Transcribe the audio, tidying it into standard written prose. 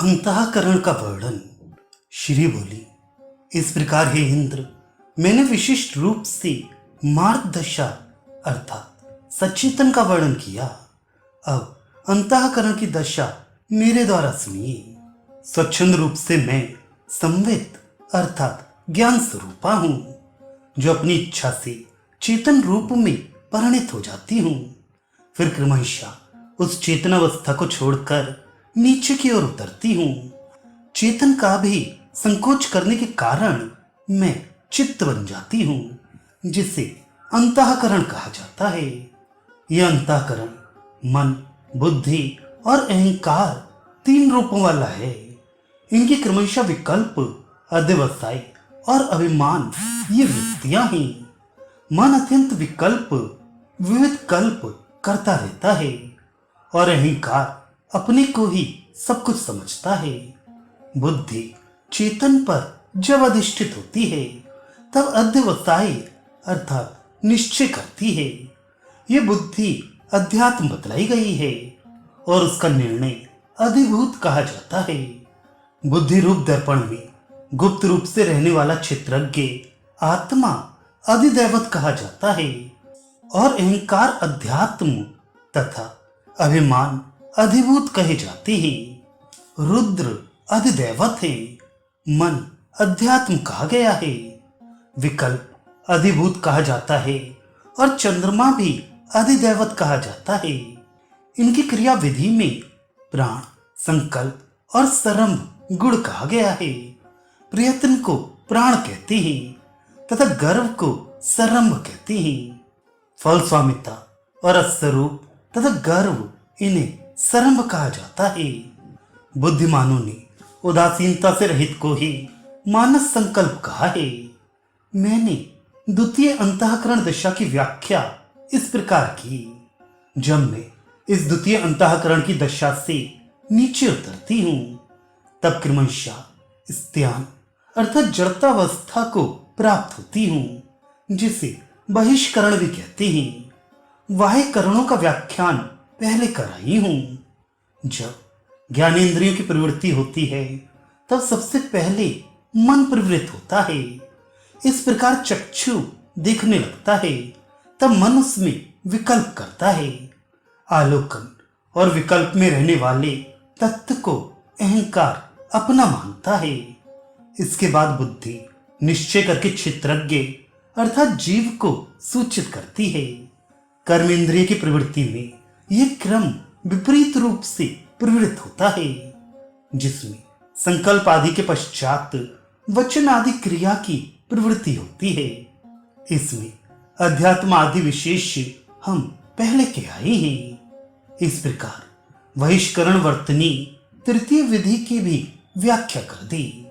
अंतःकरण का वर्णन। श्री बोली, इस प्रकार हे इंद्र, मैंने विशिष्ट रूप से मार्गदशा अर्थात सचेतन का वर्णन किया। अब अंतःकरण की दशा मेरे द्वारा सुनिए। स्वच्छंद रूप से मैं संवित अर्थात ज्ञान स्वरूपा हूं, जो अपनी इच्छा से चेतन रूप में परिणित हो जाती हूं। फिर क्रमशः उस चेतनावस्था को छोड़कर नीचे की ओर उतरती हूं। चेतन का भी संकोच करने के कारण मैं चित्त बन जाती हूं, जिसे अंतःकरण कहा जाता है। यह अंतःकरण मन, बुद्धि और अहंकार तीन रूपों वाला है। इनकी क्रमशः विकल्प, अध्यवसाय और अभिमान ये वृत्तियां हैं। मन अत्यंत विकल्प, विविध कल्प करता रहता है और अहंकार अपने को ही सब कुछ समझता है। बुद्धि चेतन पर जब अधिष्ठित होती है तब अध्यवसाय अर्थात निश्चय करती है। यह बुद्धि अध्यात्म बतलाई गई है और उसका निर्णय अधिभूत कहा जाता है। बुद्धि रूप दर्पण में गुप्त रूप से रहने वाला क्षेत्रज्ञ आत्मा अधिदैवत कहा जाता है और अहंकार अध्यात्म तथा अभिमान अधिभूत कहे जाते हैं। रुद्र अधिदैवत है, मन अध्यात्म कहा गया है, विकल्प अधिभूत कहा जाता है और चंद्रमा भी अधिदैवत कहा जाता है। इनकी क्रिया विधि में प्राण, संकल्प और सरंभ गुण कहा गया है। प्रयत्न को प्राण कहते हैं तथा गर्व को सरंभ कहते हैं। फल स्वामिता और अस्वरूप तथा गर्व इन्हें सरंभ कहा जाता है। बुद्धिमानों ने उदासीनता से रहित को ही मानस संकल्प कहा है। मैंने द्वितीय अंतःकरण दशा की व्याख्या इस प्रकार की। जब मैं इस द्वितीय अंतःकरण की दशा से नीचे उतरती हूं तब क्रमशः स्त्यान अर्थात जड़तावस्था को प्राप्त होती हूं, जिसे बहिष्करण भी कहते हैं। बाह्यकरणों का व्याख्यान पहले कराई हूं। जब ज्ञानेंद्रियों की प्रवृत्ति होती है तब सबसे पहले मन प्रवृत्त होता है। इस प्रकार चक्षु देखने लगता है, तब मन उसमें विकल्प करता है। आलोकन और विकल्प में रहने वाले तत्व को अहंकार अपना मानता है। इसके बाद बुद्धि निश्चय करके क्षेत्रज्ञ अर्थात जीव को सूचित करती है। कर्मेंद्रिय की प्रवृत्ति में यह क्रम विपरीत रूप से प्रवृत्त होता है, जिसमें संकल्प आदि के पश्चात वचन आदि क्रिया की प्रवृत्ति होती है। इसमें अध्यात्म आदि विशेष हम पहले के आए हैं। इस प्रकार बहिष्करण वर्तनी तृतीय विधि की भी व्याख्या कर दी।